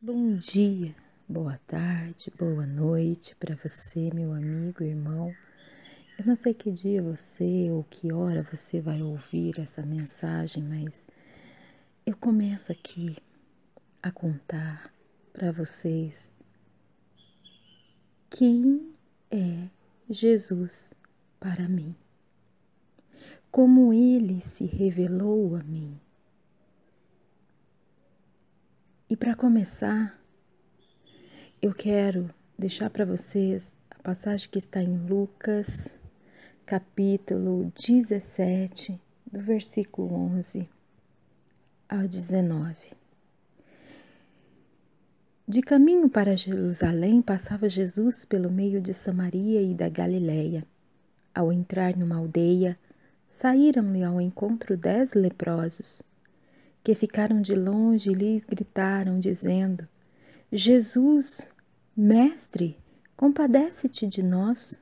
Bom dia, boa tarde, boa noite para você, meu amigo, irmão. Eu não sei que dia você ou que hora você vai ouvir essa mensagem, mas eu começo aqui a contar para vocês quem é Jesus para mim, como ele se revelou a mim. E para começar, eu quero deixar para vocês a passagem que está em Lucas, capítulo 17, do versículo 11 ao 19. De caminho para Jerusalém, passava Jesus pelo meio de Samaria e da Galileia. Ao entrar numa aldeia, saíram-lhe ao encontro 10 leprosos, que ficaram de longe e lhes gritaram, dizendo: Jesus, mestre, compadece-te de nós.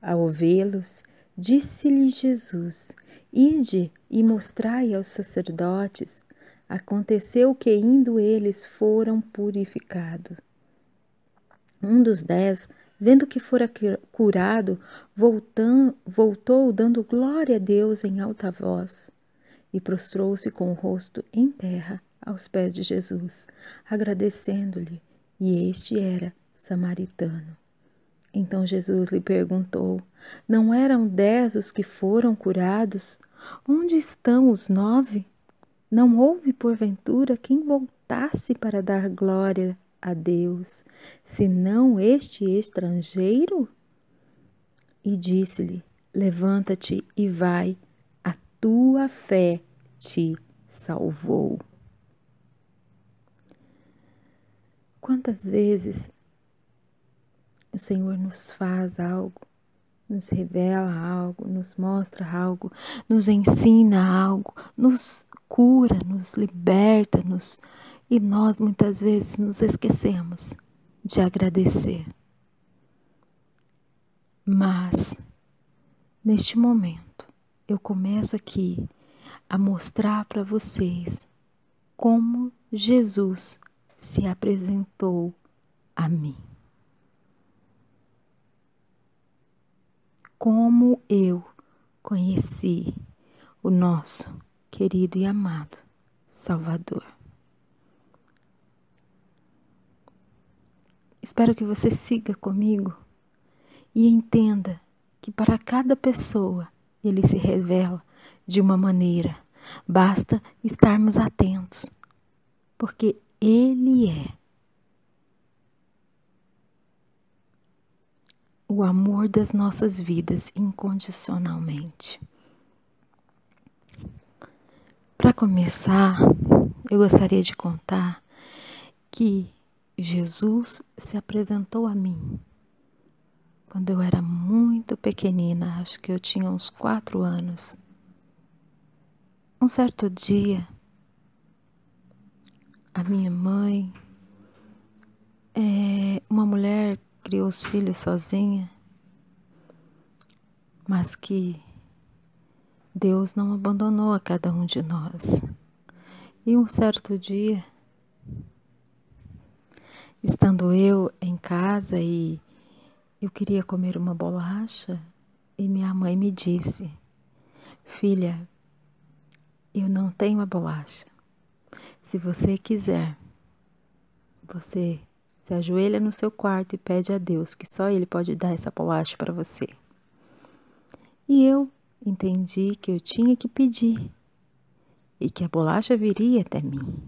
Ao vê-los, disse-lhe Jesus: Ide e mostrai aos sacerdotes. Aconteceu que, indo eles, foram purificados. Um dos 10, vendo que fora curado, voltou dando glória a Deus em alta voz, e prostrou-se com o rosto em terra aos pés de Jesus, agradecendo-lhe, e este era samaritano. Então Jesus lhe perguntou: Não eram 10 os que foram curados? Onde estão os 9? Não houve, porventura, quem voltasse para dar glória a Deus, senão este estrangeiro? E disse-lhe: Levanta-te e vai, a tua fé te salvou. Quantas vezes o Senhor nos faz algo, nos revela algo, nos mostra algo, nos ensina algo, nos cura, nos liberta, e nós muitas vezes nos esquecemos de agradecer. Mas, neste momento, eu começo aqui a mostrar para vocês como Jesus se apresentou a mim. Como eu conheci o nosso querido e amado Salvador. Espero que você siga comigo e entenda que para cada pessoa ele se revela de uma maneira. Basta estarmos atentos, porque ele é o amor das nossas vidas incondicionalmente. Para começar, eu gostaria de contar que Jesus se apresentou a mim quando eu era muito pequenina, acho que eu tinha uns 4 anos. Um certo dia, a minha mãe, uma mulher criou os filhos sozinha, mas que Deus não abandonou a cada um de nós. E um certo dia, estando eu em casa e eu queria comer uma bolacha, e minha mãe me disse: Filha, eu não tenho a bolacha. Se você quiser, você se ajoelha no seu quarto e pede a Deus que só Ele pode dar essa bolacha para você. E eu entendi que eu tinha que pedir e que a bolacha viria até mim.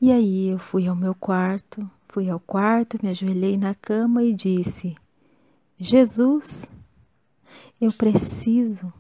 E aí eu fui ao quarto, me ajoelhei na cama e disse: Jesus, eu preciso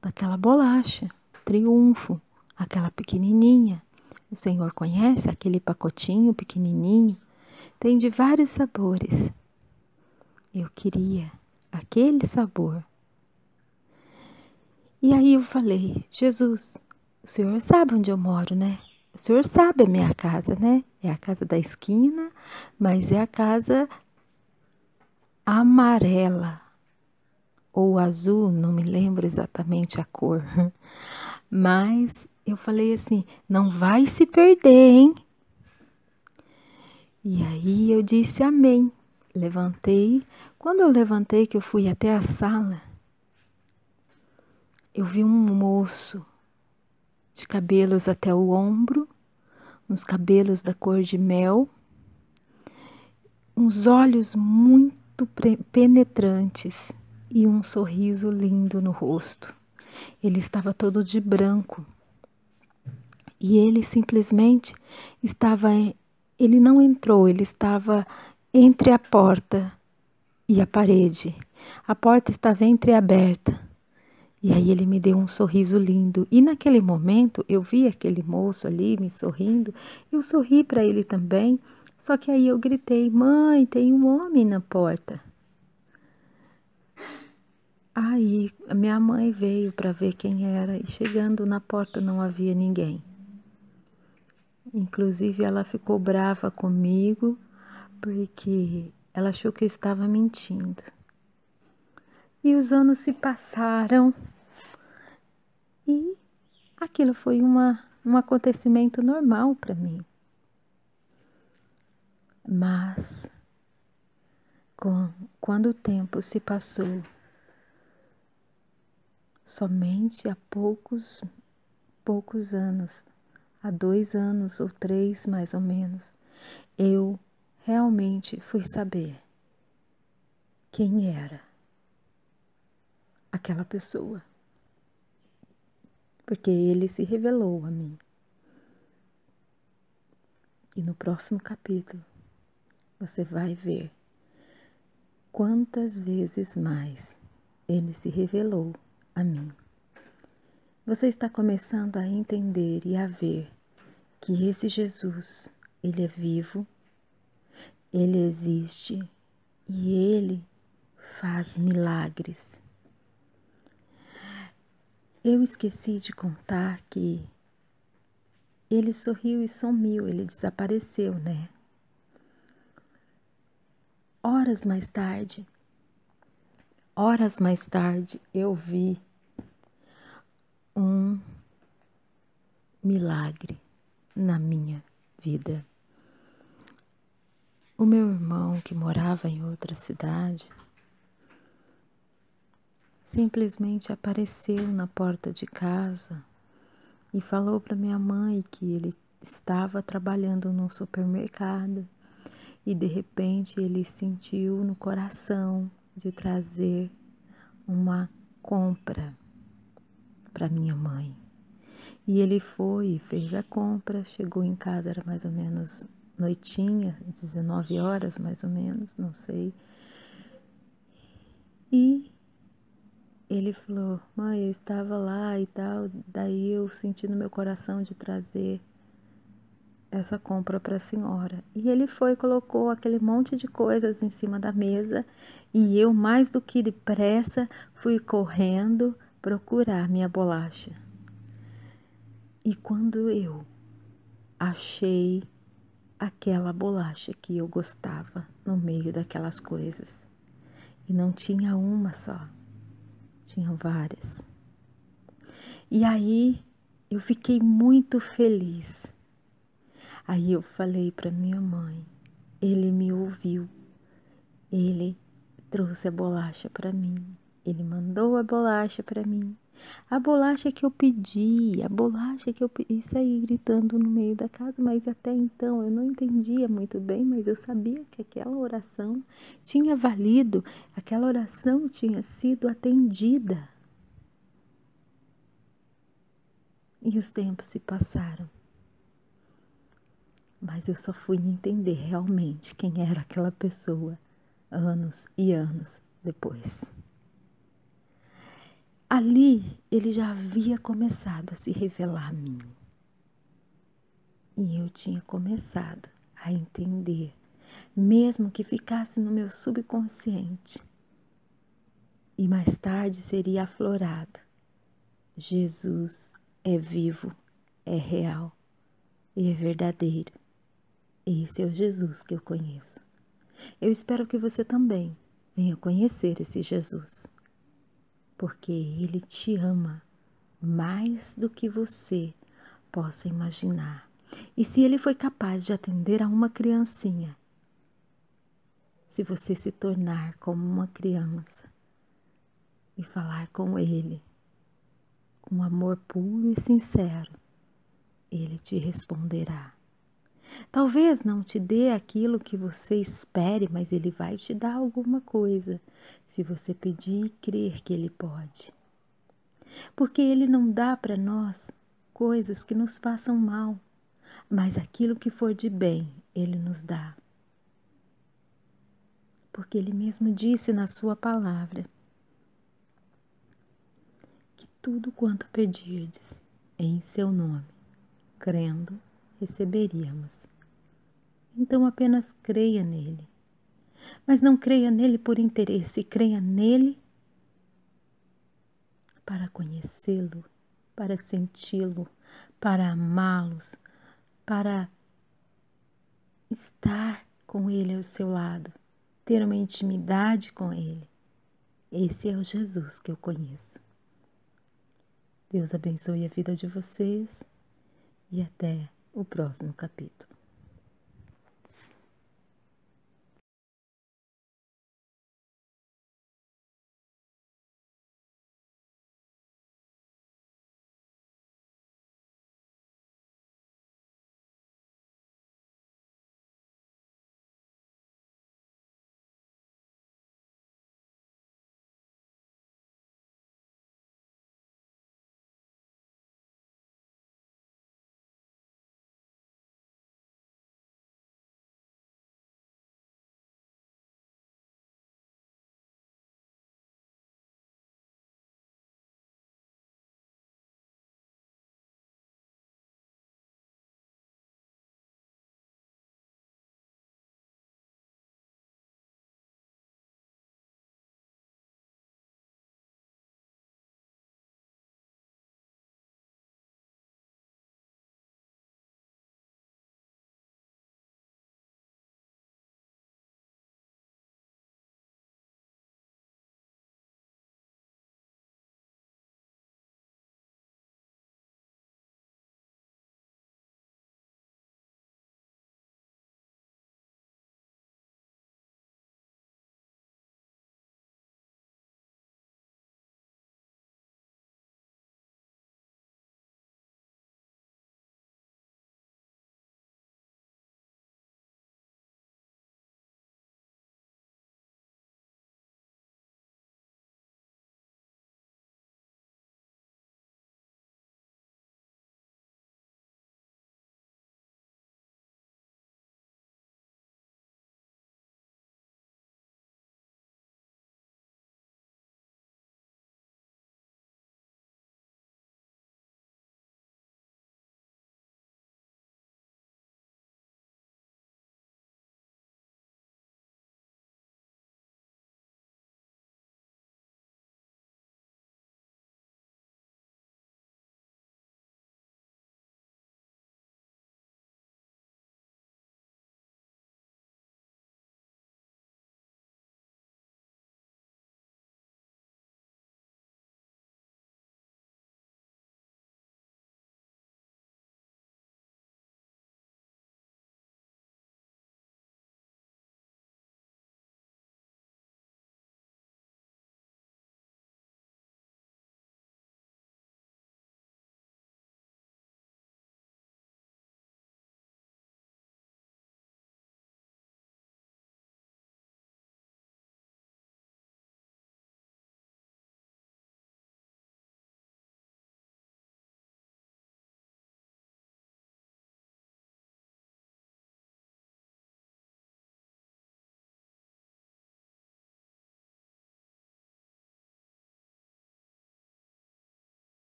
daquela bolacha, Triunfo, aquela pequenininha. O Senhor conhece aquele pacotinho pequenininho? Tem de vários sabores. Eu queria aquele sabor. E aí eu falei: Jesus, o Senhor sabe onde eu moro, né? O Senhor sabe a minha casa, né? É a casa da esquina, mas é a casa amarela ou azul, não me lembro exatamente a cor. Mas eu falei assim: não vai se perder, hein? E aí eu disse amém. Levantei. Quando eu levantei, que eu fui até a sala, eu vi um moço de cabelos até o ombro, uns cabelos da cor de mel, uns olhos muito penetrantes e um sorriso lindo no rosto. Ele estava todo de branco e ele simplesmente estava, ele não entrou, ele estava entre a porta e a parede. A porta estava entreaberta. E aí ele me deu um sorriso lindo. E naquele momento eu vi aquele moço ali me sorrindo. Eu sorri para ele também. Só que aí eu gritei: mãe, tem um homem na porta. Aí a minha mãe veio para ver quem era. E chegando na porta não havia ninguém. Inclusive ela ficou brava comigo porque ela achou que eu estava mentindo. E os anos se passaram. E aquilo foi um acontecimento normal para mim. Mas, quando o tempo se passou, somente há poucos anos, há 2 anos ou 3 mais ou menos, eu realmente fui saber quem era aquela pessoa. Porque ele se revelou a mim. E no próximo capítulo, você vai ver quantas vezes mais ele se revelou a mim. Você está começando a entender e a ver que esse Jesus, ele é vivo, ele existe e ele faz milagres. Eu esqueci de contar que ele sorriu e sumiu, ele desapareceu, né? Horas mais tarde, eu vi um milagre na minha vida. O meu irmão, que morava em outra cidade, simplesmente apareceu na porta de casa e falou para minha mãe que ele estava trabalhando num supermercado e de repente ele sentiu no coração de trazer uma compra para minha mãe. E ele foi e fez a compra, chegou em casa, era mais ou menos noitinha, 19 horas mais ou menos, não sei. E ele falou: mãe, eu estava lá e tal, daí eu senti no meu coração de trazer essa compra para a senhora. E ele foi e colocou aquele monte de coisas em cima da mesa e eu, mais do que depressa, fui correndo procurar minha bolacha. E quando eu achei aquela bolacha que eu gostava no meio daquelas coisas, e não tinha uma só, tinham várias. E aí eu fiquei muito feliz. Aí eu falei para minha mãe, ele me ouviu, ele trouxe a bolacha para mim, ele mandou a bolacha para mim. A bolacha que eu pedi, isso aí gritando no meio da casa, mas até então eu não entendia muito bem, mas eu sabia que aquela oração tinha valido, aquela oração tinha sido atendida. E os tempos se passaram. Mas eu só fui entender realmente quem era aquela pessoa anos e anos depois. Ali ele já havia começado a se revelar a mim. E eu tinha começado a entender, mesmo que ficasse no meu subconsciente. E mais tarde seria aflorado. Jesus é vivo, é real e é verdadeiro. Esse é o Jesus que eu conheço. Eu espero que você também venha conhecer esse Jesus, porque Ele te ama mais do que você possa imaginar. E se Ele foi capaz de atender a uma criancinha, se você se tornar como uma criança e falar com Ele com amor puro e sincero, Ele te responderá. Talvez não te dê aquilo que você espere, mas Ele vai te dar alguma coisa, se você pedir e crer que Ele pode. Porque Ele não dá para nós coisas que nos façam mal, mas aquilo que for de bem, Ele nos dá. Porque Ele mesmo disse na sua palavra que tudo quanto pedirdes em seu nome, crendo, receberíamos. Então apenas creia nele. Mas não creia nele por interesse, creia nele para conhecê-lo, para senti-lo, para amá-los, para estar com ele ao seu lado, ter uma intimidade com ele. Esse é o Jesus que eu conheço. Deus abençoe a vida de vocês e até o próximo capítulo.